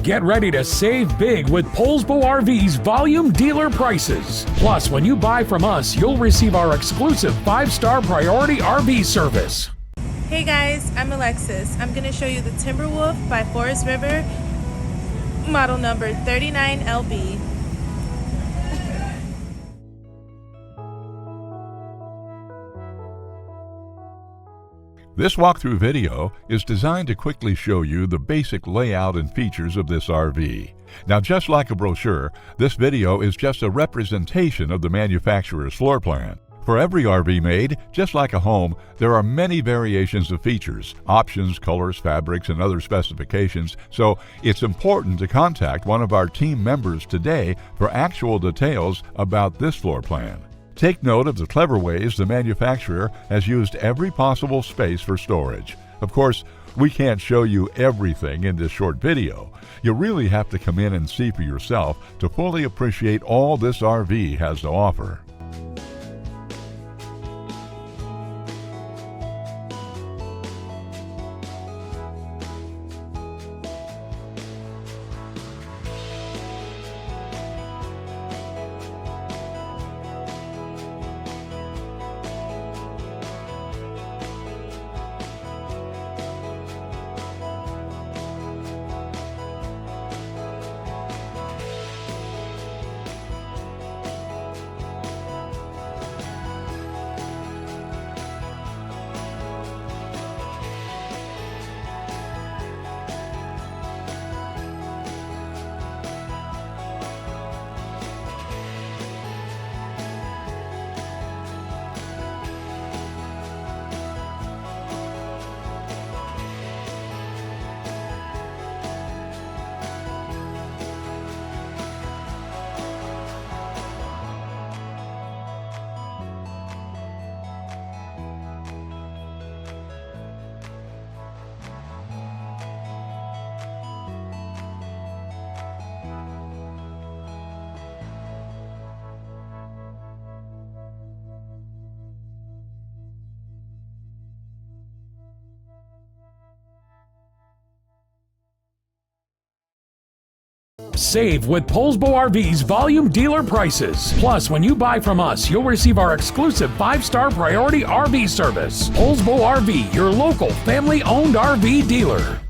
Get ready to save big with Poulsbo RV's volume dealer prices. Plus, when you buy from us, you'll receive our exclusive 5-star priority RV service. Hey guys, I'm Alexis. I'm going to show you the Timberwolf by Forest River, model number 39LB. This walkthrough video is designed to quickly show you the basic layout and features of this RV. Now, just like a brochure, this video is just a representation of the manufacturer's floor plan. For every RV made, just like a home, there are many variations of features, options, colors, fabrics, and other specifications, so it's important to contact one of our team members today for actual details about this floor plan. Take note of the clever ways the manufacturer has used every possible space for storage. Of course, we can't show you everything in this short video. You really have to come in and see for yourself to fully appreciate all this RV has to offer. Save with Poulsbo RV's volume dealer prices. Plus, when you buy from us, you'll receive our exclusive 5-star priority RV service. Poulsbo RV, your local family-owned RV dealer.